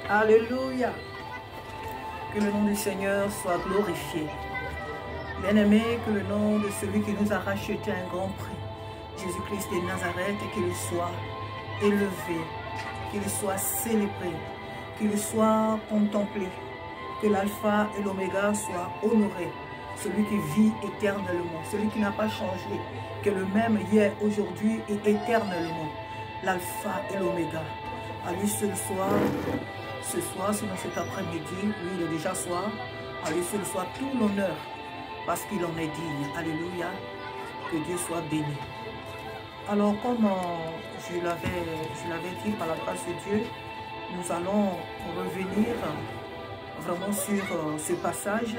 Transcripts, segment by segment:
Alléluia. Que le nom du Seigneur soit glorifié. Bien-aimé, que le nom de celui qui nous a racheté un grand prix, Jésus-Christ de Nazareth, qu'il soit élevé, qu'il soit célébré, qu'il soit contemplé, que l'alpha et l'oméga soient honorés, celui qui vit éternellement, celui qui n'a pas changé, que le même hier, aujourd'hui et éternellement, l'alpha et l'oméga. À lui seul soit, ce soir, sinon cet après-midi, lui il est déjà soir, à lui seul soit tout l'honneur, parce qu'il en est digne. Alléluia, que Dieu soit béni. Alors comme je l'avais dit par la grâce de Dieu, nous allons revenir vraiment sur ce passage.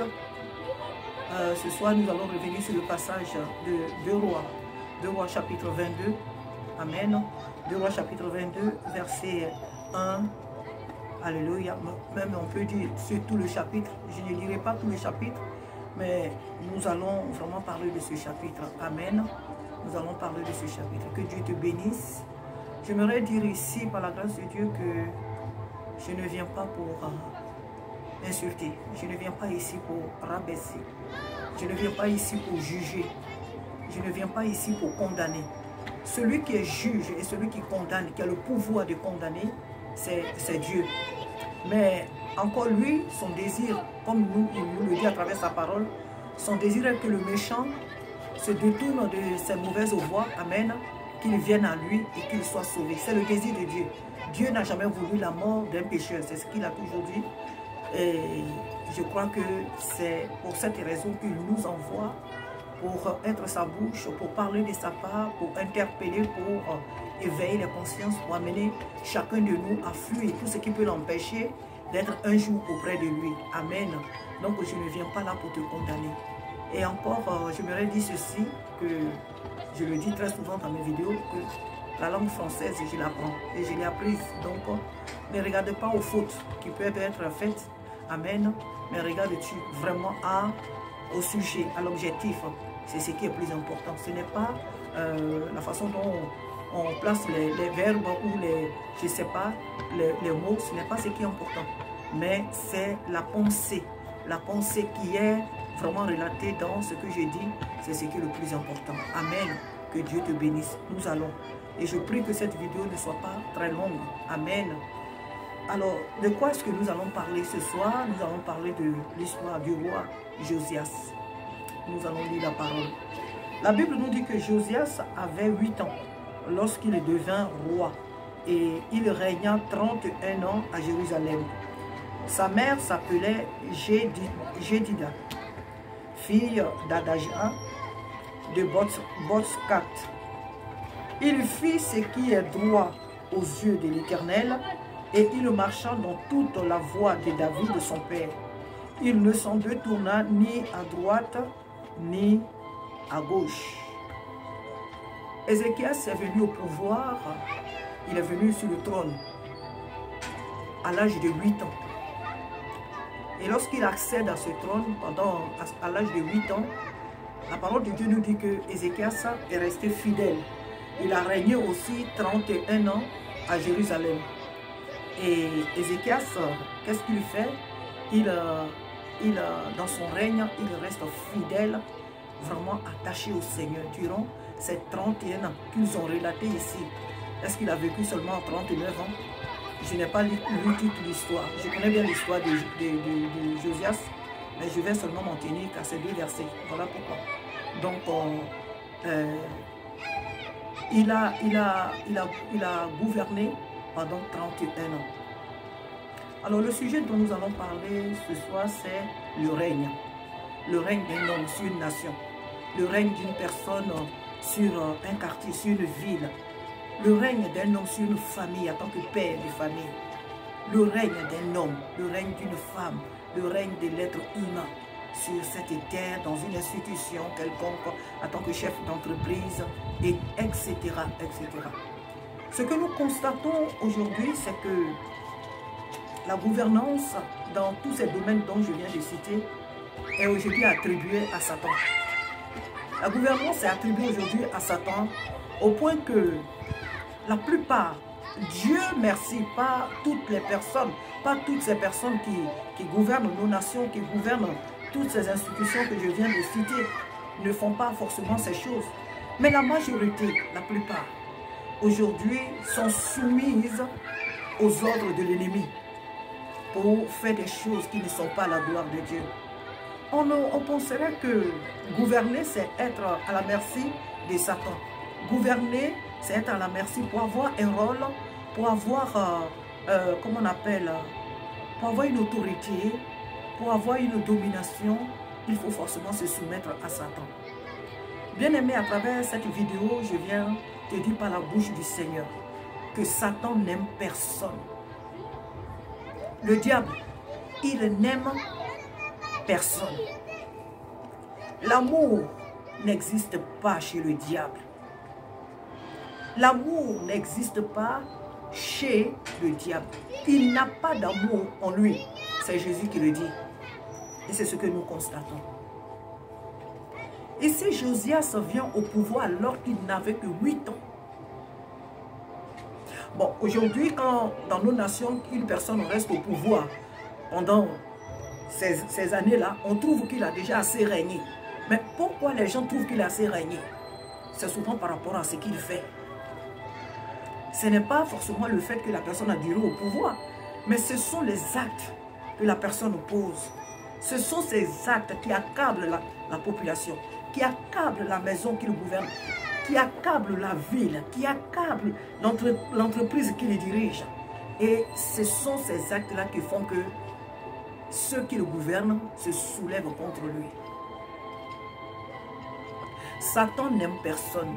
Ce soir, nous allons revenir sur le passage de 2 Rois. 2 Rois chapitre 22. Amen. 2 Rois chapitre 22, verset 1. Alléluia. Même on peut dire sur tout le chapitre. Je ne lirai pas tout le chapitre, mais nous allons vraiment parler de ce chapitre. Amen. Nous allons parler de ce chapitre. Que Dieu te bénisse. J'aimerais dire ici, par la grâce de Dieu, que je ne viens pas pour insulter. Je ne viens pas ici pour rabaisser. Je ne viens pas ici pour juger. Je ne viens pas ici pour condamner. Celui qui est juge et celui qui condamne, qui a le pouvoir de condamner, c'est Dieu. Mais encore lui, son désir, comme il nous le dit à travers sa parole, son désir est que le méchant se détourne de ses mauvaises voies, amen, qu'il vienne à lui et qu'il soit sauvé. C'est le désir de Dieu. Dieu n'a jamais voulu la mort d'un pécheur, c'est ce qu'il a toujours dit. Et je crois que c'est pour cette raison qu'il nous envoie pour être sa bouche, pour parler de sa part, pour interpeller, pour éveiller les consciences, pour amener chacun de nous à fuir tout ce qui peut l'empêcher d'être un jour auprès de lui. Amen. Donc je ne viens pas là pour te condamner. Et encore, j'aimerais dire ceci, que je le dis très souvent dans mes vidéos, que la langue française, je l'apprends et je l'ai apprise. Donc, ne regarde pas aux fautes qui peuvent être faites. Amen. Mais regarde-tu vraiment au sujet, à l'objectif. C'est ce qui est plus important. Ce n'est pas la façon dont on place les verbes ou je sais pas, les mots. Ce n'est pas ce qui est important. Mais c'est la pensée qui est vraiment relatée dans ce que je dis. C'est ce qui est le plus important. Amen. Que Dieu te bénisse. Nous allons. Et je prie que cette vidéo ne soit pas très longue. Amen. Alors, de quoi est-ce que nous allons parler ce soir? Nous allons parler de l'histoire du roi Josias. Nous allons lire la parole. La Bible nous dit que Josias avait 8 ans lorsqu'il devint roi et il régna 31 ans à Jérusalem. Sa mère s'appelait Jédida, fille d'Adaja de Botskat. Il fit ce qui est droit aux yeux de l'Éternel et il marcha dans toute la voie de David, son père. Il ne s'en détourna ni à droite ni à gauche. Ézéchias est venu au pouvoir, il est venu sur le trône à l'âge de 8 ans. Et lorsqu'il accède à ce trône, à l'âge de 8 ans, la parole de Dieu nous dit que Ézéchias est resté fidèle. Il a régné aussi 31 ans à Jérusalem. Et Ézéchias, qu'est-ce qu'il fait? Dans son règne, il reste fidèle, vraiment attaché au Seigneur durant ces 31 ans qu'ils ont relaté ici. Est-ce qu'il a vécu seulement 39 ans? Je n'ai pas lu toute l'histoire. Je connais bien l'histoire de Josias, mais je vais seulement m'en tenir qu'à ces 2 versets. Voilà pourquoi. Donc, il a gouverné pendant 31 ans. Alors le sujet dont nous allons parler ce soir, c'est le règne. Le règne d'un homme sur une nation. Le règne d'une personne sur un quartier, sur une ville. Le règne d'un homme sur une famille en tant que père de famille. Le règne d'un homme, le règne d'une femme, le règne de l'être humain sur cette terre, dans une institution quelconque, en tant que chef d'entreprise, et etc., etc. Ce que nous constatons aujourd'hui, c'est que la gouvernance dans tous ces domaines dont je viens de citer est aujourd'hui attribuée à Satan. La gouvernance est attribuée aujourd'hui à Satan au point que la plupart Dieu merci, pas toutes les personnes, pas toutes ces personnes qui gouvernent nos nations, qui gouvernent toutes ces institutions que je viens de citer, ne font pas forcément ces choses. Mais la majorité, la plupart, aujourd'hui, sont soumises aux ordres de l'ennemi pour faire des choses qui ne sont pas la gloire de Dieu. On penserait que gouverner, c'est être à la merci de Satan. Gouverner, c'est être à la merci pour avoir un rôle, pour avoir, comment on appelle, pour avoir une autorité, pour avoir une domination, il faut forcément se soumettre à Satan. Bien-aimé, à travers cette vidéo, je viens te dire par la bouche du Seigneur que Satan n'aime personne. Le diable, il n'aime personne. L'amour n'existe pas chez le diable. L'amour n'existe pas chez le diable. Il n'a pas d'amour en lui. C'est Jésus qui le dit. Et c'est ce que nous constatons. Et si Josias vient au pouvoir alors qu'il n'avait que 8 ans. Bon, aujourd'hui, quand dans nos nations, une personne reste au pouvoir pendant ces années-là, on trouve qu'il a déjà assez régné. Mais pourquoi les gens trouvent qu'il a assez régné? C'est souvent par rapport à ce qu'il fait. Ce n'est pas forcément le fait que la personne a duré au pouvoir, mais ce sont les actes que la personne pose. Ce sont ces actes qui accablent la population, qui accablent la maison qu'il gouverne, qui accablent la ville, qui accablent l'entreprise qui les dirige. Et ce sont ces actes-là qui font que ceux qui le gouvernent se soulèvent contre lui. Satan n'aime personne.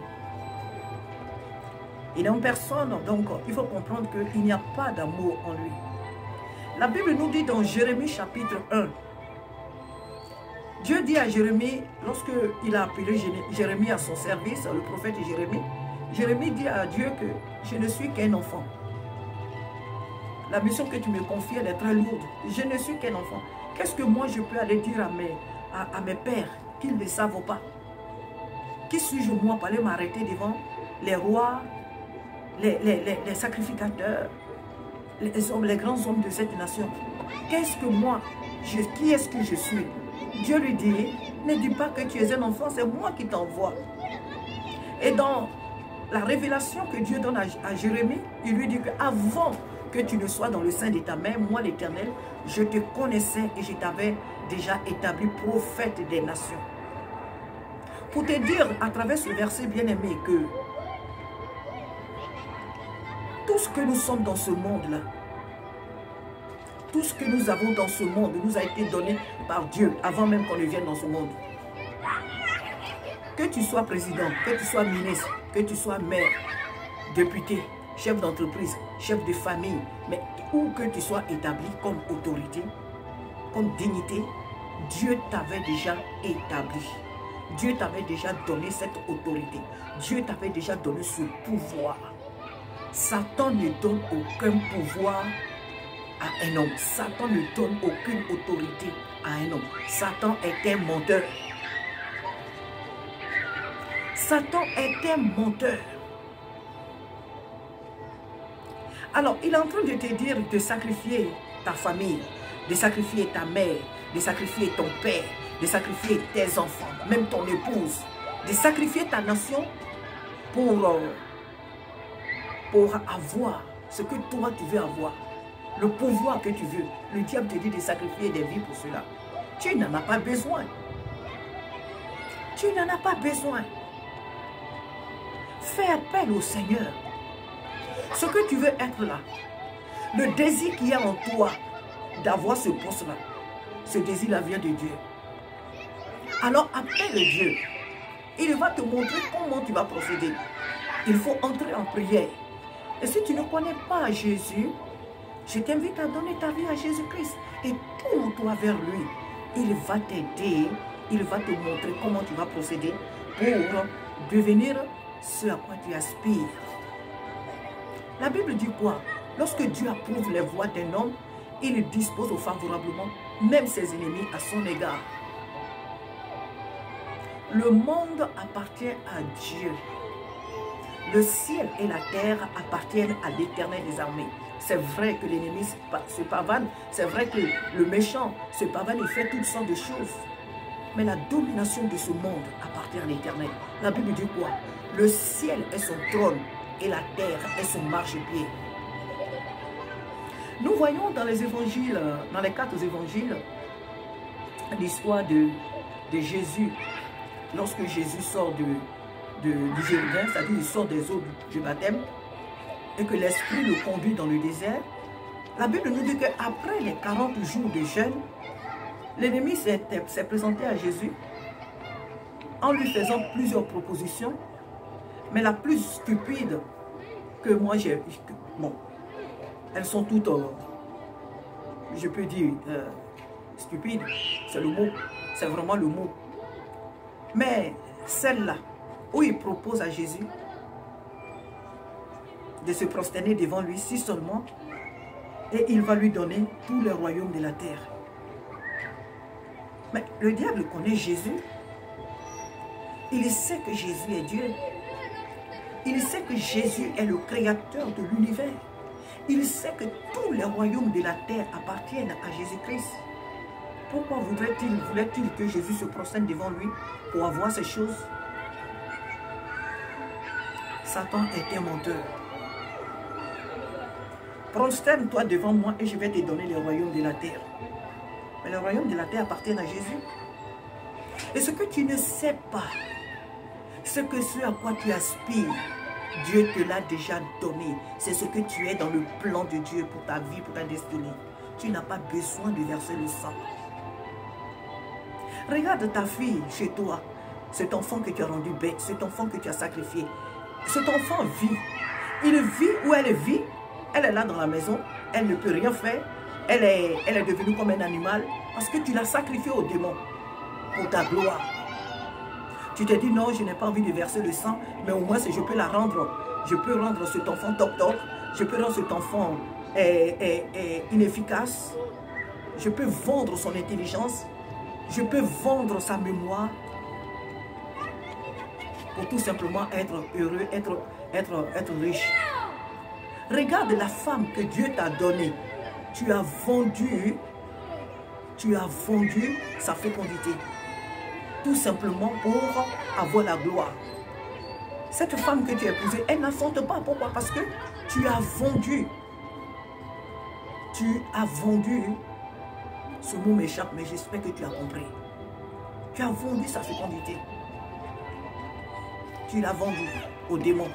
Il n'aime personne, donc il faut comprendre qu'il n'y a pas d'amour en lui. La Bible nous dit dans Jérémie chapitre 1, Dieu dit à Jérémie, lorsqu'il a appelé Jérémie à son service, le prophète Jérémie, Jérémie dit à Dieu que je ne suis qu'un enfant. La mission que tu me confies, elle est très lourde. Je ne suis qu'un enfant. Qu'est-ce que moi je peux aller dire à mes pères qu'ils ne savent pas? Qui suis-je moi pour aller m'arrêter devant les rois, les sacrificateurs, les grands hommes de cette nation? Qu'est-ce que moi, qui est-ce que je suis? Dieu lui dit, ne dis pas que tu es un enfant, c'est moi qui t'envoie. Et dans la révélation que Dieu donne à Jérémie, il lui dit qu'avant que tu ne sois dans le sein de ta mère, moi l'Éternel, je te connaissais et je t'avais déjà établi prophète des nations. Pour te dire à travers ce verset bien-aimé que tout ce que nous sommes dans ce monde-là, tout ce que nous avons dans ce monde nous a été donné par Dieu avant même qu'on ne vienne dans ce monde. Que tu sois président, que tu sois ministre, que tu sois maire, député, chef d'entreprise, chef de famille, mais où que tu sois établi comme autorité, comme dignité, Dieu t'avait déjà établi. Dieu t'avait déjà donné cette autorité. Dieu t'avait déjà donné ce pouvoir. Satan ne donne aucun pouvoir à un homme. Satan ne donne aucune autorité à un homme. Satan est un menteur. Satan est un menteur. Alors, il est en train de te dire de sacrifier ta famille, de sacrifier ta mère, de sacrifier ton père, de sacrifier tes enfants, même ton épouse, de sacrifier ta nation pour avoir ce que toi tu veux avoir, le pouvoir que tu veux. Le diable te dit de sacrifier des vies pour cela. Tu n'en as pas besoin. Tu n'en as pas besoin. Fais appel au Seigneur. Ce que tu veux être là, le désir qu'il y a en toi d'avoir ce poste-là, ce désir-là vient de Dieu. Alors appelle Dieu. Il va te montrer comment tu vas procéder. Il faut entrer en prière. Et si tu ne connais pas Jésus, je t'invite à donner ta vie à Jésus-Christ. Et tourne-toi vers lui. Il va t'aider. Il va te montrer comment tu vas procéder pour devenir ce à quoi tu aspires. La Bible dit quoi? Lorsque Dieu approuve les voies d'un homme, il dispose favorablement même ses ennemis à son égard. Le monde appartient à Dieu. Le ciel et la terre appartiennent à l'Éternel des armées. C'est vrai que l'ennemi se pavane, c'est vrai que le méchant se pavane et fait toutes sortes de choses. Mais la domination de ce monde appartient à l'Éternel. La Bible dit quoi? Le ciel est son trône et la terre est son marchepied. Nous voyons dans les évangiles, dans les 4 évangiles, l'histoire de Jésus. Lorsque Jésus sort du Jourdain, c'est-à-dire il sort des eaux du baptême, et que l'Esprit le conduit dans le désert, la Bible nous dit qu'après les 40 jours de jeûne, l'ennemi s'est présenté à Jésus en lui faisant plusieurs propositions, mais la plus stupide que moi j'ai... Bon, elles sont toutes, je peux dire, stupides, c'est le mot, c'est vraiment le mot. Mais celle-là, où il propose à Jésus de se prosterner devant lui, si seulement, et il va lui donner tous les royaumes de la terre. Mais le diable connaît Jésus. Il sait que Jésus est Dieu. Il sait que Jésus est le créateur de l'univers. Il sait que tous les royaumes de la terre appartiennent à Jésus-Christ. Pourquoi voulait-il que Jésus se prosterne devant lui pour avoir ces choses? Satan est un menteur. Prosterne-toi devant moi et je vais te donner les royaumes de la terre. Mais les royaumes de la terre appartiennent à Jésus. Et ce que tu ne sais pas, ce à quoi tu aspires, Dieu te l'a déjà donné. C'est ce que tu es dans le plan de Dieu pour ta vie, pour ta destinée. Tu n'as pas besoin de verser le sang. Regarde ta fille chez toi, cet enfant que tu as rendu bête, cet enfant que tu as sacrifié. Cet enfant vit. Il vit où elle vit. Elle est là dans la maison. Elle ne peut rien faire. Elle est devenue comme un animal parce que tu l'as sacrifié au démon pour ta gloire. Tu t'es dit non, je n'ai pas envie de verser le sang, mais au moins je peux la rendre. Je peux rendre cet enfant toc-toc. Je peux rendre cet enfant inefficace. Je peux vendre son intelligence. Je peux vendre sa mémoire pour tout simplement être heureux, être riche. Regarde la femme que Dieu t'a donnée. Tu as vendu sa fécondité. Tout simplement pour avoir la gloire. Cette femme que tu as épousée, elle n'enfante pas. Pourquoi? Parce que tu as vendu. Tu as vendu. Ce mot m'échappe, mais j'espère que tu as compris. Tu as vendu sa fécondité. Tu l'as vendu au démon.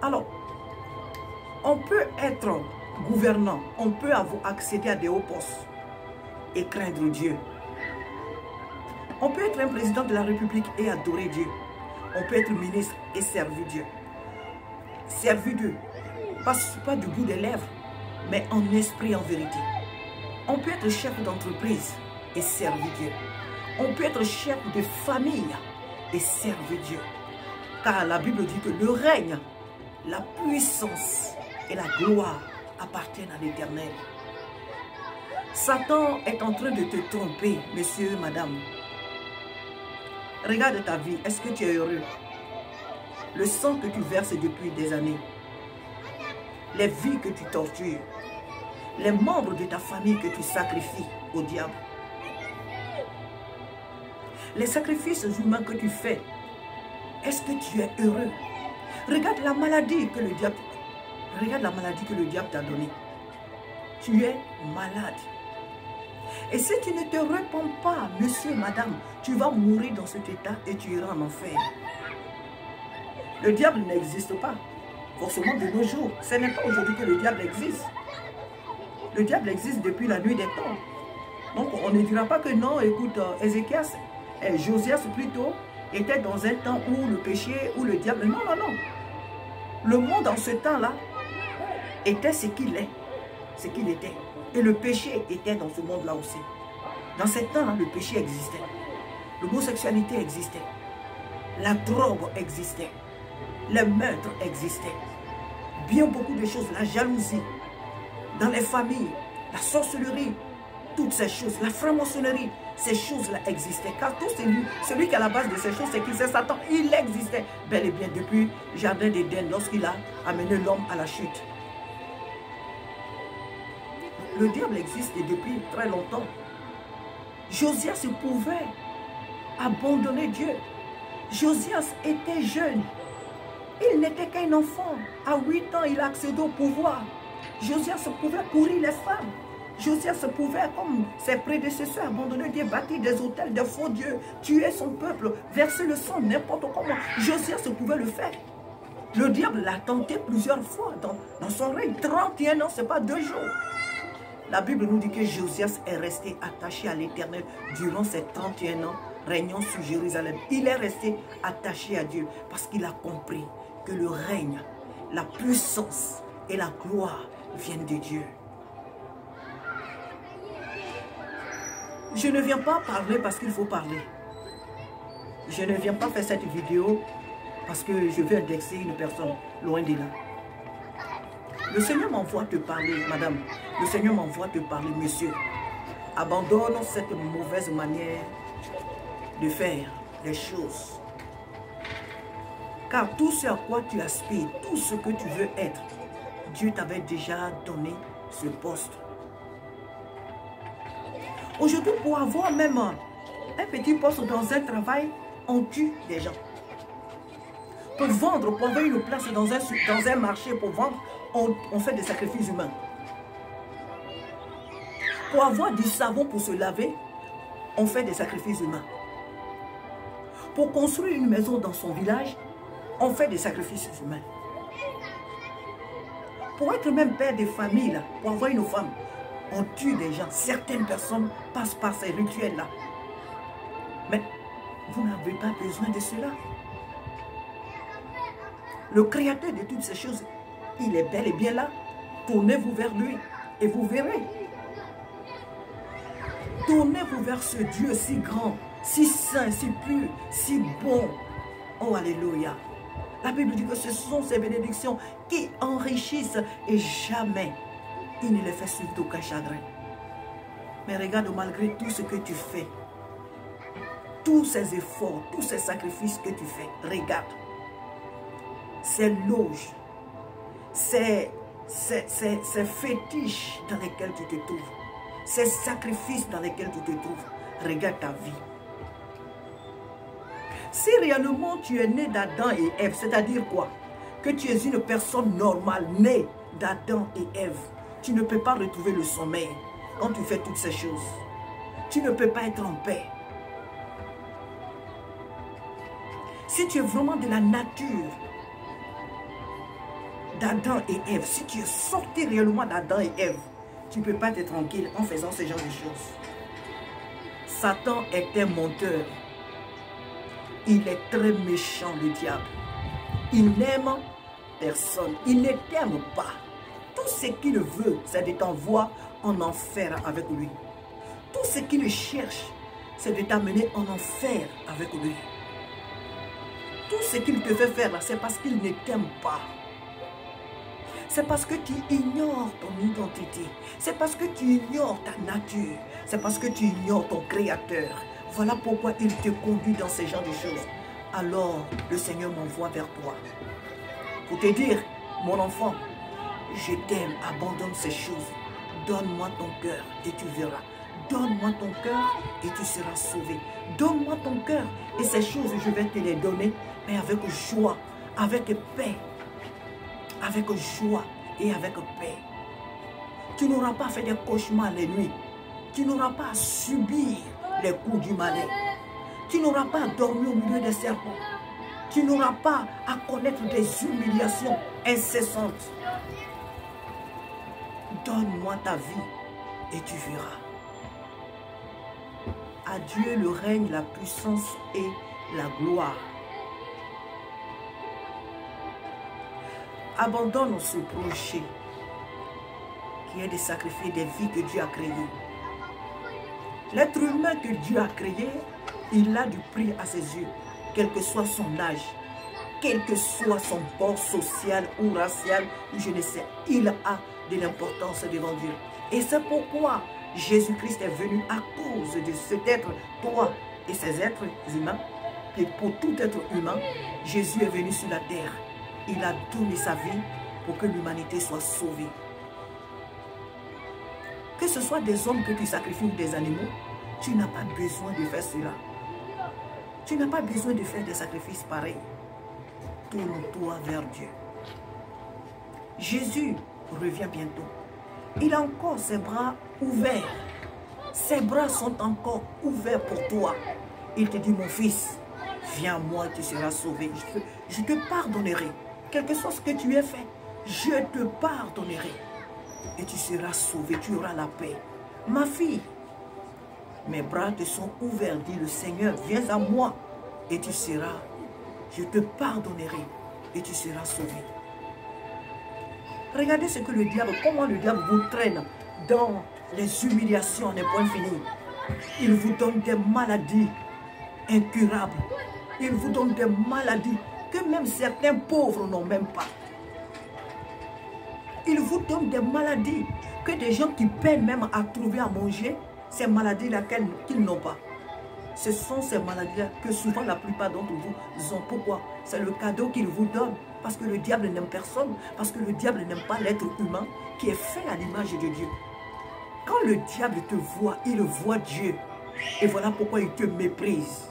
Alors, on peut être gouvernant, on peut accéder à des hauts postes et craindre Dieu. On peut être un président de la République et adorer Dieu. On peut être ministre et servir Dieu. Servir Dieu, pas du bout des lèvres, mais en esprit et en vérité. On peut être chef d'entreprise et servir Dieu. On peut être chef de famille et servir Dieu. Car la Bible dit que le règne, la puissance et la gloire appartiennent à l'Éternel. Satan est en train de te tromper, monsieur, madame. Regarde ta vie, est-ce que tu es heureux? Le sang que tu verses depuis des années, les vies que tu tortures, les membres de ta famille que tu sacrifies au diable, les sacrifices humains que tu fais, est-ce que tu es heureux? Regarde la maladie que le diable t'a donnée. Tu es malade. Et si tu ne te réponds pas, monsieur, madame, tu vas mourir dans cet état et tu iras en enfer. Le diable n'existe pas. Forcément de nos jours. Ce n'est pas aujourd'hui que le diable existe. Le diable existe depuis la nuit des temps. Donc on ne dira pas que non, écoute, Ézéchias, Josias plutôt, était dans un temps où le péché, où le diable... Non, non, non. Le monde en ce temps-là était ce qu'il est, ce qu'il était. Et le péché était dans ce monde-là aussi. Dans ce temps-là, le péché existait. L'homosexualité existait. La drogue existait. Les meurtres existaient. Bien beaucoup de choses. La jalousie. Dans les familles. La sorcellerie. Toutes ces choses. La franc-maçonnerie. ces choses-là existaient. Car tout celui qui est à la base de ces choses, c'est qui? C'est Satan. Il existait bel et bien depuis le jardin d'Éden, lorsqu'il a amené l'homme à la chute. Le diable existe depuis très longtemps. Josias pouvait abandonner Dieu. Josias était jeune. Il n'était qu'un enfant. À 8 ans, il a accédé au pouvoir. Josias pouvait courir les femmes. Josias pouvait, comme ses prédécesseurs, abandonner Dieu, bâtir des hôtels, des faux dieux, tuer son peuple, verser le sang n'importe comment. Josias pouvait le faire. Le diable l'a tenté plusieurs fois dans son règne. 31 ans, ce n'est pas 2 jours. La Bible nous dit que Josias est resté attaché à l'Éternel durant ces 31 ans, régnant sur Jérusalem. Il est resté attaché à Dieu parce qu'il a compris que le règne, la puissance et la gloire viennent de Dieu. Je ne viens pas parler parce qu'il faut parler. Je ne viens pas faire cette vidéo parce que je veux indexer une personne loin de là. Le Seigneur m'envoie te parler, madame. Le Seigneur m'envoie te parler, monsieur. Abandonne cette mauvaise manière de faire les choses. Car tout ce à quoi tu aspires, tout ce que tu veux être, Dieu t'avait déjà donné ce poste. Aujourd'hui, pour avoir même un petit poste dans un travail, on tue des gens. Pour vendre, pour avoir une place dans un marché, pour vendre, on fait des sacrifices humains. Pour avoir du savon pour se laver, on fait des sacrifices humains. Pour construire une maison dans son village, on fait des sacrifices humains. Pour être même père de famille, là, pour avoir une femme, on tue des gens. Certaines personnes passent par ces rituels-là. Mais vous n'avez pas besoin de cela. Le créateur de toutes ces choses, il est bel et bien là. Tournez-vous vers lui et vous verrez. Tournez-vous vers ce Dieu si grand, si saint, si pur, si bon. Oh, alléluia. La Bible dit que ce sont ces bénédictions qui enrichissent et jamais il ne les fait suivre d'aucun chagrin. Mais regarde, malgré tout ce que tu fais, tous ces efforts, tous ces sacrifices que tu fais, regarde. Ces loges, ces fétiches dans lesquels tu te trouves, ces sacrifices dans lesquels tu te trouves, regarde ta vie. Si réellement tu es né d'Adam et Ève, c'est-à-dire quoi? Que tu es une personne normale, née d'Adam et Ève, tu ne peux pas retrouver le sommeil quand tu fais toutes ces choses. Tu ne peux pas être en paix. Si tu es vraiment de la nature d'Adam et Ève, si tu es sorti réellement d'Adam et Ève, tu ne peux pas être tranquille en faisant ce genre de choses. Satan est un menteur. Il est très méchant, le diable. Il n'aime personne. Il ne t'aime pas. Tout ce qu'il veut, c'est de t'envoyer en enfer avec lui. Tout ce qu'il cherche, c'est de t'amener en enfer avec lui. Tout ce qu'il te fait faire, c'est parce qu'il ne t'aime pas. C'est parce que tu ignores ton identité. C'est parce que tu ignores ta nature. C'est parce que tu ignores ton créateur. Voilà pourquoi il te conduit dans ce genre de choses. Alors, le Seigneur m'envoie vers toi. Pour te dire, mon enfant, je t'aime, abandonne ces choses. Donne-moi ton cœur et tu verras. Donne-moi ton cœur et tu seras sauvé. Donne-moi ton cœur et ces choses, je vais te les donner, mais avec joie, avec paix. Avec joie et avec paix. Tu n'auras pas fait des cauchemars les nuits. Tu n'auras pas à subir les coups du malin. Tu n'auras pas à dormir au milieu des serpents. Tu n'auras pas à connaître des humiliations incessantes. Donne-moi ta vie et tu verras. À Dieu le règne, la puissance et la gloire. Abandonne ce projet qui est de sacrifier des vies que Dieu a créées. L'être humain que Dieu a créé, il a du prix à ses yeux, quel que soit son âge, quel que soit son bord social ou racial, ou je ne sais, il a de l'importance devant Dieu. Et c'est pourquoi Jésus-Christ est venu à cause de cet être, toi et ces êtres humains. Et pour tout être humain, Jésus est venu sur la terre. Il a donné sa vie pour que l'humanité soit sauvée. Que ce soit des hommes que tu sacrifies ou des animaux, tu n'as pas besoin de faire cela. Tu n'as pas besoin de faire des sacrifices pareils. Tourne-toi vers Dieu. Jésus revient bientôt. Il a encore ses bras ouverts. Ses bras sont encore ouverts pour toi. Il te dit, mon fils, viens à moi et tu seras sauvé. Je te pardonnerai. Quel que soit ce que tu aies fait, je te pardonnerai. Et tu seras sauvé, tu auras la paix. Ma fille, mes bras te sont ouverts, dit le Seigneur, viens à moi et tu seras, je te pardonnerai et tu seras sauvé. Regardez ce que le diable, comment le diable vous traîne dans les humiliations à des points finis. Il vous donne des maladies incurables. Il vous donne des maladies que même certains pauvres n'ont même pas. Il vous donne des maladies que des gens qui peinent même à trouver à manger, ces maladies-là qu'ils n'ont pas. Ce sont ces maladies-là que souvent la plupart d'entre vous ont. Pourquoi? C'est le cadeau qu'il vous donne. Parce que le diable n'aime personne. Parce que le diable n'aime pas l'être humain qui est fait à l'image de Dieu. Quand le diable te voit, il voit Dieu. Et voilà pourquoi il te méprise.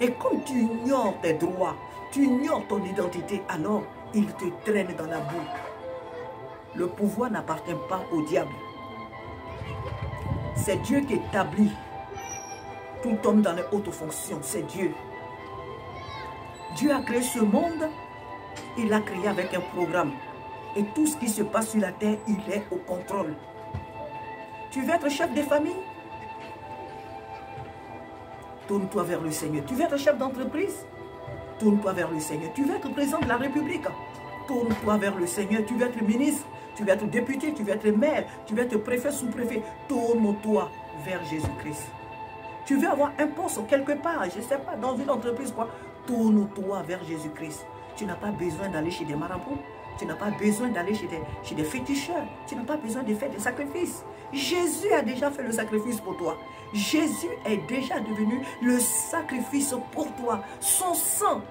Et comme tu ignores tes droits, tu ignores ton identité, alors il te traîne dans la boue. Le pouvoir n'appartient pas au diable. C'est Dieu qui établit tout homme dans les hautes fonctions. C'est Dieu. Dieu a créé ce monde. Il l'a créé avec un programme. Et tout ce qui se passe sur la terre, il est au contrôle. Tu veux être chef de famille? Tourne-toi vers le Seigneur. Tu veux être chef d'entreprise? Tourne-toi vers le Seigneur. Tu veux être président de la République? Tourne-toi vers le Seigneur. Tu veux être ministre? Tu veux être député? Tu veux être maire? Tu veux être préfet, sous-préfet? Tourne-toi vers Jésus-Christ. Tu veux avoir un poste quelque part, je ne sais pas, dans une entreprise, quoi? Tourne-toi vers Jésus-Christ. Tu n'as pas besoin d'aller chez des marabouts. Tu n'as pas besoin d'aller chez des féticheurs. Tu n'as pas besoin de faire des sacrifices. Jésus a déjà fait le sacrifice pour toi. Jésus est déjà devenu le sacrifice pour toi. Son sang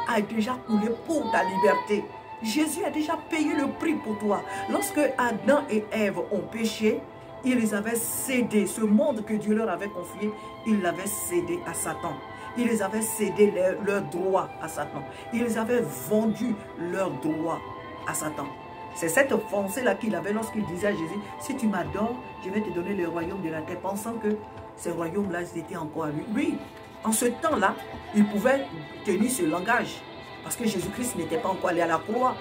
a déjà coulé pour ta liberté. Jésus a déjà payé le prix pour toi. Lorsque Adam et Ève ont péché, ils avaient cédé. Ce monde que Dieu leur avait confié, ils l'avaient cédé à Satan. Ils avaient cédé leurs droits à Satan. Ils avaient vendu leurs droits à Satan. C'est cette pensée-là qu'il avait lorsqu'il disait à Jésus, si tu m'adores, je vais te donner le royaume de la terre, pensant que ces royaumes-là étaient encore à lui. Oui, en ce temps-là, il pouvait tenir ce langage, parce que Jésus-Christ n'était pas encore allé à la croix.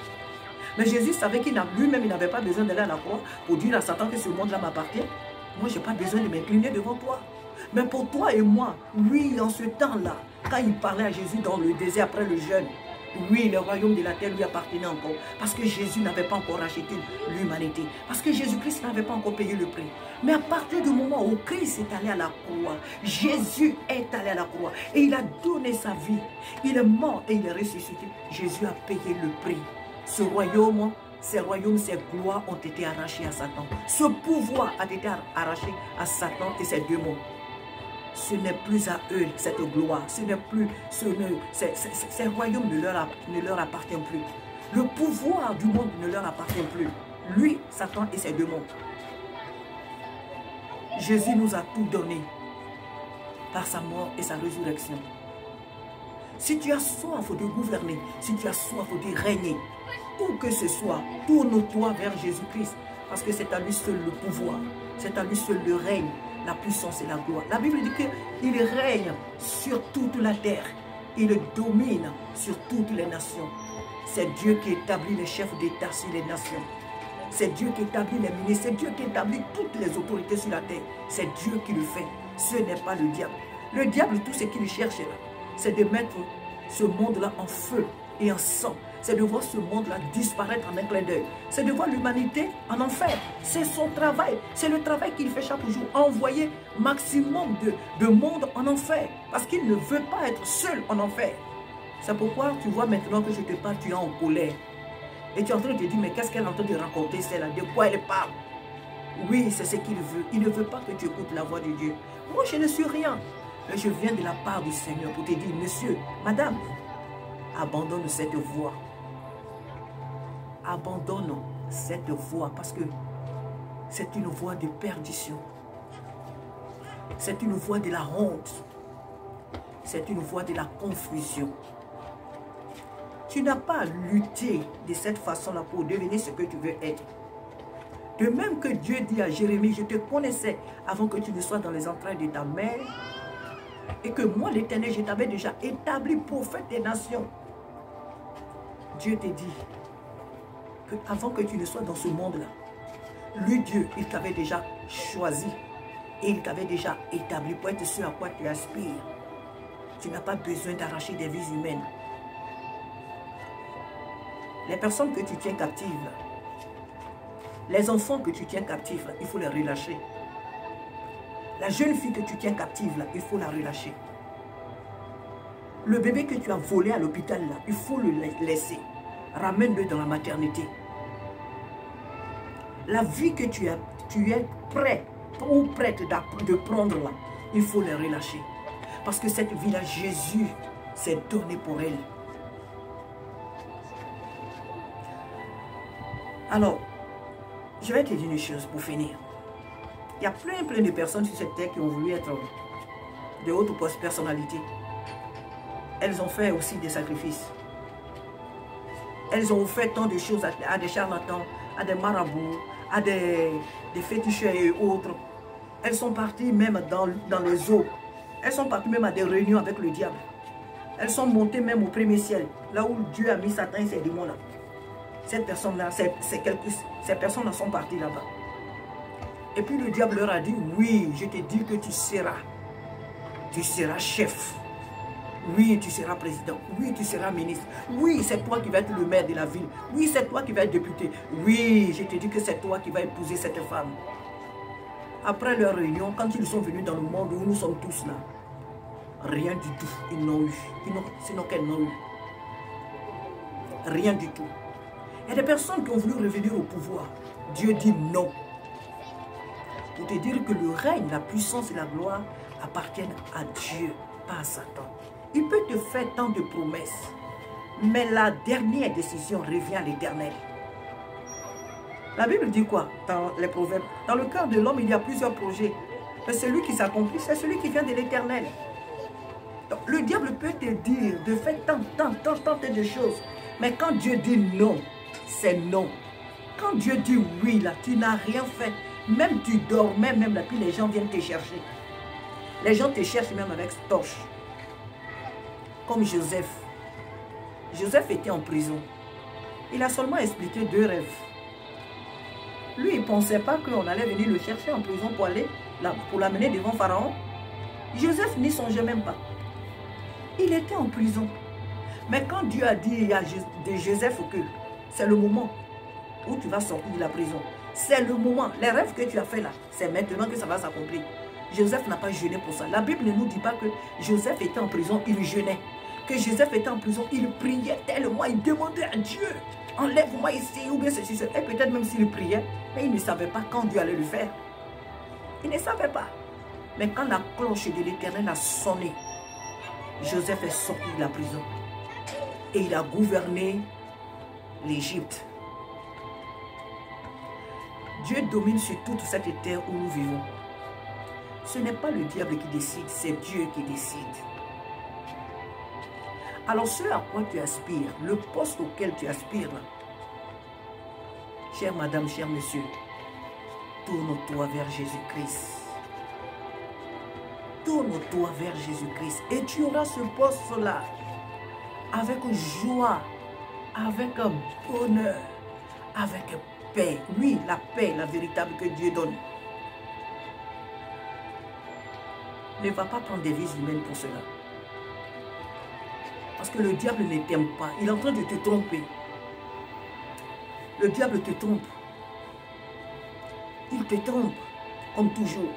Mais Jésus savait qu'il lui-même, il n'avait pas besoin d'aller à la croix pour dire à Satan que ce monde-là m'appartient. Moi, je n'ai pas besoin de m'incliner devant toi. Mais pour toi et moi, oui, en ce temps-là, quand il parlait à Jésus dans le désert après le jeûne, oui, le royaume de la terre lui appartenait encore. Parce que Jésus n'avait pas encore racheté l'humanité. Parce que Jésus-Christ n'avait pas encore payé le prix. Mais à partir du moment où Christ est allé à la croix, Jésus est allé à la croix et il a donné sa vie. Il est mort et il est ressuscité. Jésus a payé le prix. Ce royaume, ces royaumes, ces gloires ont été arrachés à Satan. Ce pouvoir a été arraché à Satan et ses démons. Ce n'est plus à eux cette gloire. Ce n'est plus, ces royaumes ne leur appartient plus. Le pouvoir du monde ne leur appartient plus. Lui, Satan et ses démons. Jésus nous a tout donné par sa mort et sa résurrection. Si tu as soif de gouverner, si tu as soif de régner, où que ce soit, tourne-toi vers Jésus-Christ. Parce que c'est à lui seul le pouvoir. C'est à lui seul le règne, la puissance et la gloire. La Bible dit qu'il règne sur toute la terre. Il domine sur toutes les nations. C'est Dieu qui établit les chefs d'État sur les nations. C'est Dieu qui établit les ministres. C'est Dieu qui établit toutes les autorités sur la terre. C'est Dieu qui le fait. Ce n'est pas le diable. Le diable, tout ce qu'il cherche là, c'est de mettre ce monde-là en feu et en sang. C'est de voir ce monde-là disparaître en un clin d'œil. C'est de voir l'humanité en enfer. C'est son travail. C'est le travail qu'il fait chaque jour. Envoyer maximum de monde en enfer. Parce qu'il ne veut pas être seul en enfer. C'est pourquoi tu vois maintenant que je te parle, tu es en colère. Et tu es en train de te dire, mais qu'est-ce qu'elle est en train de raconter celle-là? De quoi elle parle? Oui, c'est ce qu'il veut. Il ne veut pas que tu écoutes la voix de Dieu. Moi, je ne suis rien. Mais je viens de la part du Seigneur pour te dire, monsieur, madame, abandonne cette voie. Abandonne cette voie parce que c'est une voie de perdition. C'est une voie de la honte. C'est une voie de la confusion. Tu n'as pas à lutter de cette façon-là pour devenir ce que tu veux être. De même que Dieu dit à Jérémie, je te connaissais avant que tu ne sois dans les entrailles de ta mère. Et que moi, l'Éternel, je t'avais déjà établi prophète des nations. Dieu te dit que avant que tu ne sois dans ce monde-là, lui, Dieu, il t'avait déjà choisi et il t'avait déjà établi pour être ce à quoi tu aspires. Tu n'as pas besoin d'arracher des vies humaines. Les personnes que tu tiens captives, les enfants que tu tiens captifs, il faut les relâcher. La jeune fille que tu tiens captive, là, il faut la relâcher. Le bébé que tu as volé à l'hôpital, là, il faut le laisser. Ramène-le dans la maternité. La vie que tu es prêt ou prête de prendre, là, il faut les relâcher. Parce que cette vie-là, Jésus s'est donné pour elle. Alors, je vais te dire une chose pour finir. Il y a plein de personnes sur cette terre qui ont voulu être de haute personnalité. Elles ont fait aussi des sacrifices. Elles ont fait tant de choses à des charlatans, à des marabouts, à des féticheurs et autres. Elles sont parties même dans les eaux. Elles sont parties même à des réunions avec le diable. Elles sont montées même au premier ciel, là où Dieu a mis Satan et ses démons là. Ces personnes-là sont parties là-bas. Et puis le diable leur a dit, oui, je te dis que tu seras chef. Oui, tu seras président. Oui, tu seras ministre. Oui, c'est toi qui vas être le maire de la ville. Oui, c'est toi qui vas être député. Oui, je te dis que c'est toi qui vas épouser cette femme. Après leur réunion, quand ils sont venus dans le monde où nous sommes tous là, rien du tout, ils n'ont eu. Sinon qu'elles n'ont eu. Rien du tout. Il y a des personnes qui ont voulu revenir au pouvoir. Dieu dit non. Pour te dire que le règne, la puissance et la gloire appartiennent à Dieu, pas à Satan. Il peut te faire tant de promesses, mais la dernière décision revient à l'Éternel. La Bible dit quoi dans les Proverbes? Dans le cœur de l'homme, il y a plusieurs projets. Mais celui qui s'accomplit, c'est celui qui vient de l'Éternel. Le diable peut te dire de faire tant de choses. Mais quand Dieu dit non, c'est non. Quand Dieu dit oui, là, tu n'as rien fait. Même tu dormais, même là, puis les gens viennent te chercher. Les gens te cherchent même avec torche. Comme Joseph. Joseph était en prison. Il a seulement expliqué 2 rêves. Lui, il ne pensait pas qu'on allait venir le chercher en prison pour aller là, pour l'amener devant Pharaon. Joseph n'y songeait même pas. Il était en prison. Mais quand Dieu a dit à Joseph que c'est le moment où tu vas sortir de la prison, c'est le moment, les rêves que tu as fait là, c'est maintenant que ça va s'accomplir. Joseph n'a pas jeûné pour ça. La Bible ne nous dit pas que Joseph était en prison, il jeûnait. Que Joseph était en prison, il priait tellement, il demandait à Dieu, enlève-moi ici, ou bien ceci, et peut-être même s'il priait, mais il ne savait pas quand Dieu allait le faire. Il ne savait pas. Mais quand la cloche de l'Éternel a sonné, Joseph est sorti de la prison. Et il a gouverné l'Égypte. Dieu domine sur toute cette terre où nous vivons. Ce n'est pas le diable qui décide, c'est Dieu qui décide. Alors ce à quoi tu aspires, le poste auquel tu aspires, là, chère madame, cher monsieur, tourne-toi vers Jésus-Christ. Tourne-toi vers Jésus-Christ et tu auras ce poste-là avec joie, avec un bonheur, avec paix. Oui, la paix, la véritable que Dieu donne. Ne va pas prendre des vies humaines pour cela. Parce que le diable ne t'aime pas. Il est en train de te tromper. Le diable te trompe. Il te trompe, comme toujours.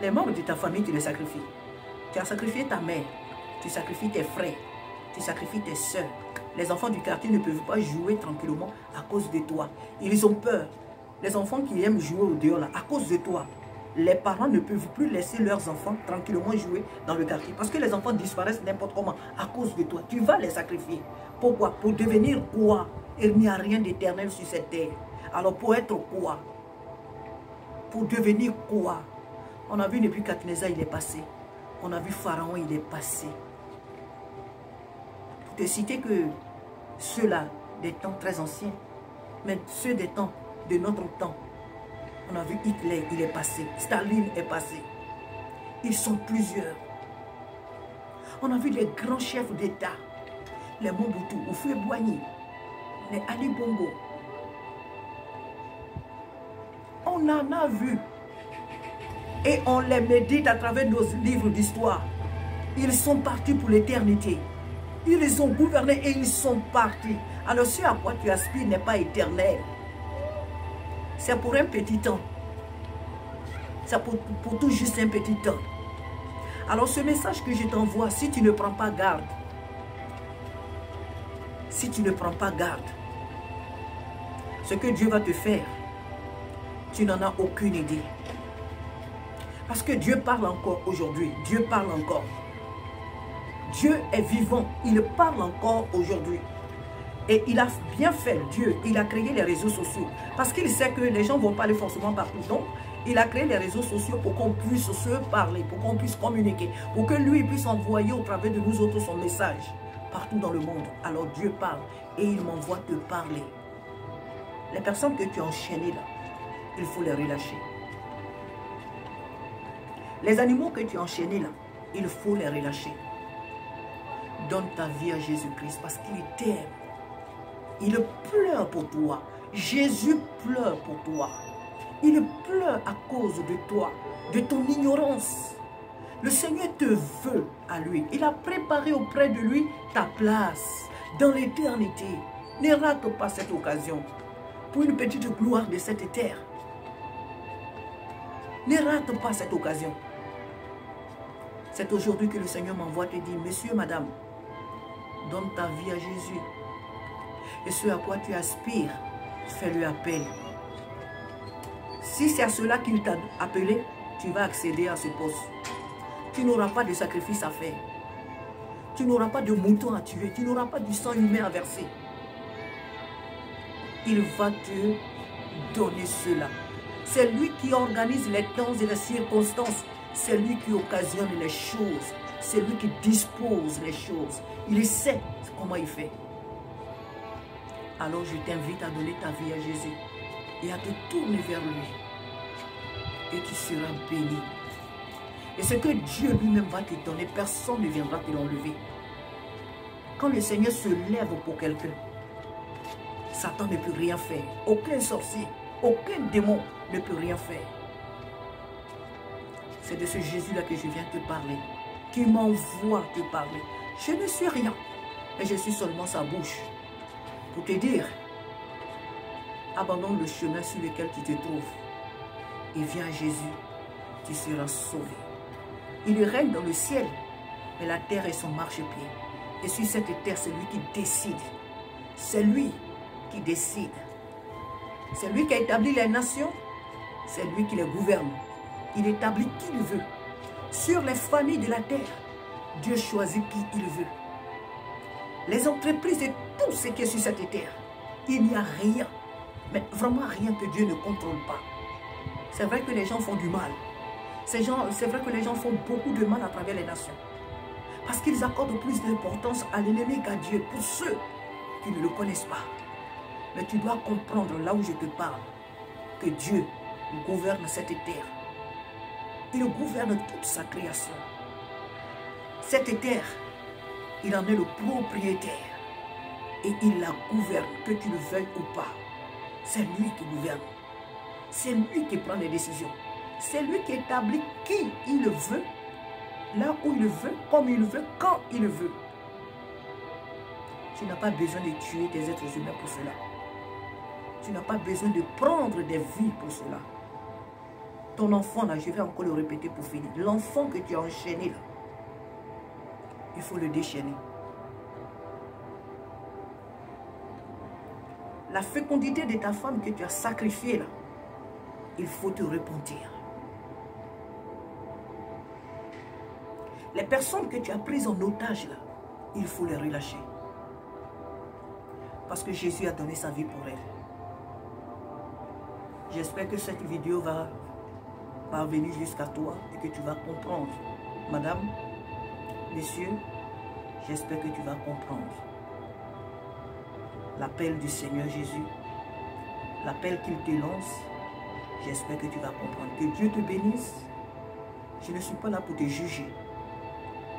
Les membres de ta famille, tu les sacrifies. Tu as sacrifié ta mère. Tu sacrifies tes frères. Tu sacrifies tes soeurs. Les enfants du quartier ne peuvent pas jouer tranquillement à cause de toi. Ils ont peur. Les enfants qui aiment jouer au dehors, là, à cause de toi. Les parents ne peuvent plus laisser leurs enfants tranquillement jouer dans le quartier. Parce que les enfants disparaissent n'importe comment à cause de toi. Tu vas les sacrifier. Pourquoi? Pour devenir quoi? Il n'y a rien d'éternel sur cette terre. Alors pour être quoi? Pour devenir quoi? On a vu Nebuchadnezzar, il est passé. On a vu Pharaon, il est passé. Pour te citer que ceux-là, des temps très anciens, mais ceux des temps de notre temps, on a vu Hitler, il est passé. Staline est passé. Ils sont plusieurs. On a vu les grands chefs d'État. Les Mobutu, Houphouët-Boigny, les Ali Bongo. On en a vu. Et on les médite à travers nos livres d'histoire. Ils sont partis pour l'éternité. Ils ont gouverné et ils sont partis. Alors ce à quoi tu aspires n'est pas éternel. C'est pour un petit temps. C'est pour tout juste un petit temps. Alors ce message que je t'envoie, si tu ne prends pas garde, si tu ne prends pas garde, ce que Dieu va te faire, tu n'en as aucune idée. Parce que Dieu parle encore aujourd'hui. Dieu parle encore. Dieu est vivant. Il parle encore aujourd'hui. Et il a bien fait, Dieu. Il a créé les réseaux sociaux. Parce qu'il sait que les gens ne vont pas aller forcément partout. Donc, il a créé les réseaux sociaux pour qu'on puisse se parler, pour qu'on puisse communiquer, pour que lui puisse envoyer au travers de nous autres son message partout dans le monde. Alors Dieu parle et il m'envoie te parler. Les personnes que tu as enchaînées là, il faut les relâcher. Les animaux que tu as enchaînés là, il faut les relâcher. Donne ta vie à Jésus-Christ parce qu'il t'aime. Il pleure pour toi. Jésus pleure pour toi. Il pleure à cause de toi, de ton ignorance. Le Seigneur te veut à lui. Il a préparé auprès de lui ta place dans l'éternité. Ne rate pas cette occasion pour une petite gloire de cette terre. Ne rate pas cette occasion. C'est aujourd'hui que le Seigneur m'envoie te dire, monsieur, madame, donne ta vie à Jésus. Et ce à quoi tu aspires, fais-lui appel. Si c'est à cela qu'il t'a appelé, tu vas accéder à ce poste. Tu n'auras pas de sacrifice à faire. Tu n'auras pas de mouton à tuer. Tu n'auras pas du sang humain à verser. Il va te donner cela. C'est lui qui organise les temps et les circonstances. C'est lui qui occasionne les choses. C'est lui qui dispose les choses. Il sait comment il fait. Alors je t'invite à donner ta vie à Jésus et à te tourner vers lui. Et tu seras béni. Et ce que Dieu lui-même va te donner, personne ne viendra te l'enlever. Quand le Seigneur se lève pour quelqu'un, Satan ne peut rien faire. Aucun sorcier, aucun démon ne peut rien faire. C'est de ce Jésus-là que je viens te parler, qui m'envoie te parler. Je ne suis rien, mais je suis seulement sa bouche. Pour te dire, abandonne le chemin sur lequel tu te trouves et viens à Jésus, tu seras sauvé. Il règne dans le ciel, mais la terre est son marchepied. Et sur cette terre, c'est lui qui décide. C'est lui qui décide. C'est lui qui a établi les nations, c'est lui qui les gouverne. Il établit qui il veut. Sur les familles de la terre, Dieu choisit qui il veut. Les entreprises et tout ce qui est sur cette terre, il n'y a rien, mais vraiment rien que Dieu ne contrôle pas. C'est vrai que les gens font du mal. C'est vrai que les gens font beaucoup de mal à travers les nations. Parce qu'ils accordent plus d'importance à l'ennemi qu'à Dieu, pour ceux qui ne le connaissent pas. Mais tu dois comprendre, là où je te parle, que Dieu gouverne cette terre. Il gouverne toute sa création. Cette terre, il en est le propriétaire. Et il la gouverne, que tu le veuilles ou pas. C'est lui qui gouverne. C'est lui qui prend les décisions. C'est lui qui établit qui il veut, là où il veut, comme il veut, quand il veut. Tu n'as pas besoin de tuer des êtres humains pour cela. Tu n'as pas besoin de prendre des vies pour cela. Ton enfant, là, je vais encore le répéter pour finir. L'enfant que tu as enchaîné, là, il faut le déchaîner. La fécondité de ta femme que tu as sacrifiée là, il faut te repentir. Les personnes que tu as prises en otage là, il faut les relâcher. Parce que Jésus a donné sa vie pour elle. J'espère que cette vidéo va parvenir jusqu'à toi et que tu vas comprendre. Madame, messieurs, j'espère que tu vas comprendre l'appel du Seigneur Jésus, l'appel qu'il te lance. J'espère que tu vas comprendre. Que Dieu te bénisse. Je ne suis pas là pour te juger.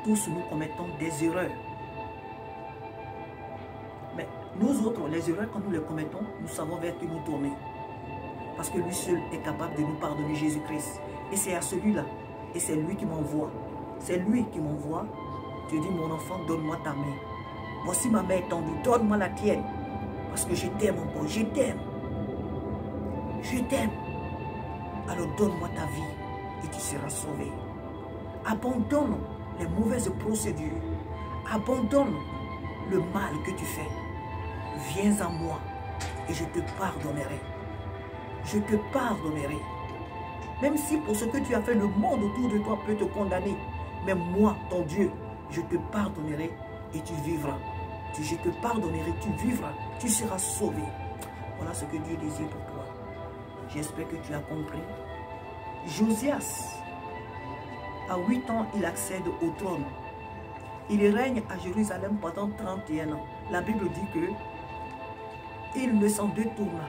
Tous nous commettons des erreurs. Mais nous autres, les erreurs, quand nous les commettons, nous savons vers qui nous tourner. Parce que lui seul est capable de nous pardonner, Jésus-Christ. Et c'est à celui-là. Et c'est lui qui m'envoie. C'est lui qui m'envoie. Tu dis, mon enfant, donne-moi ta main. Voici ma main étendue, donne-moi la tienne. Parce que je t'aime encore, je t'aime. Je t'aime. Alors donne-moi ta vie et tu seras sauvé. Abandonne les mauvaises procédures. Abandonne le mal que tu fais. Viens à moi et je te pardonnerai. Je te pardonnerai. Même si pour ce que tu as fait, le monde autour de toi peut te condamner. Mais moi, ton Dieu, je te pardonnerai et tu vivras. Je te pardonnerai, tu vivras, tu seras sauvé. Voilà ce que Dieu désire pour toi. J'espère que tu as compris. Josias, à 8 ans, il accède au trône. Il règne à Jérusalem pendant 31 ans. La Bible dit que il ne s'en détourna.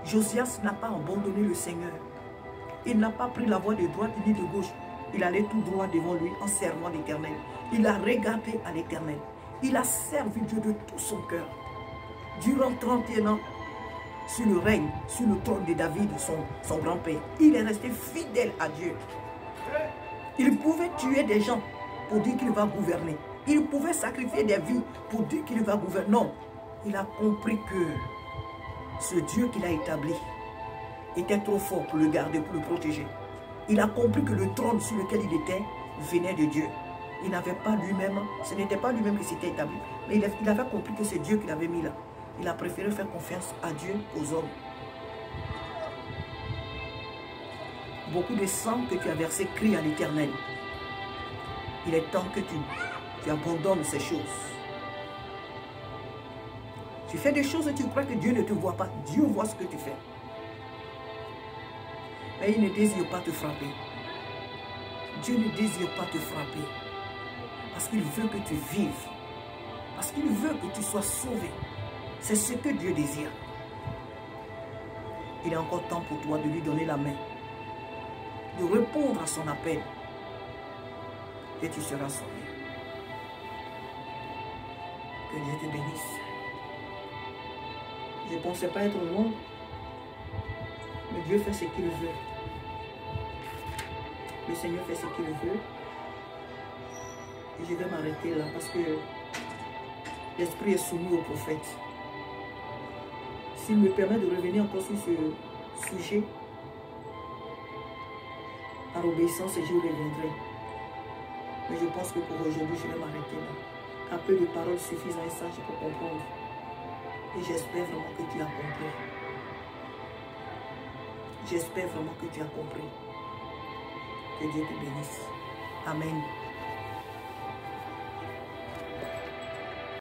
Josias n'a pas abandonné le Seigneur. Il n'a pas pris la voie de droite ni de gauche. Il allait tout droit devant lui en servant l'Éternel. Il a regardé à l'Éternel. Il a servi Dieu de tout son cœur. Durant 31 ans, sur le règne, sur le trône de David, son grand-père, il est resté fidèle à Dieu. Il pouvait tuer des gens pour dire qu'il va gouverner. Il pouvait sacrifier des vies pour dire qu'il va gouverner. Non, il a compris que ce Dieu qu'il a établi était trop fort pour le garder, pour le protéger. Il a compris que le trône sur lequel il était venait de Dieu. Il n'avait pas lui-même, ce n'était pas lui-même qui s'était établi, mais il avait compris que c'est Dieu qui l'avait mis là. Il a préféré faire confiance à Dieu qu'aux hommes. Beaucoup de sang que tu as versé crie à l'Éternel. Il est temps que tu abandonnes ces choses. Tu fais des choses et tu crois que Dieu ne te voit pas. Dieu voit ce que tu fais. Mais il ne désire pas te frapper. Dieu ne désire pas te frapper. Parce qu'il veut que tu vives. Parce qu'il veut que tu sois sauvé. C'est ce que Dieu désire. Il est encore temps pour toi de lui donner la main. De répondre à son appel. Et tu seras sauvé. Que Dieu te bénisse. Je ne pensais pas être long. Mais Dieu fait ce qu'il veut. Le Seigneur fait ce qu'il veut. Et je vais m'arrêter là parce que l'esprit est soumis au prophète. S'il me permet de revenir encore sur ce sujet, par obéissance, je reviendrai. Mais je pense que pour aujourd'hui, je vais m'arrêter là. Un peu de paroles suffisent à un sage pour comprendre. Et j'espère vraiment que tu as compris. J'espère vraiment que tu as compris. Que Dieu te bénisse. Amen.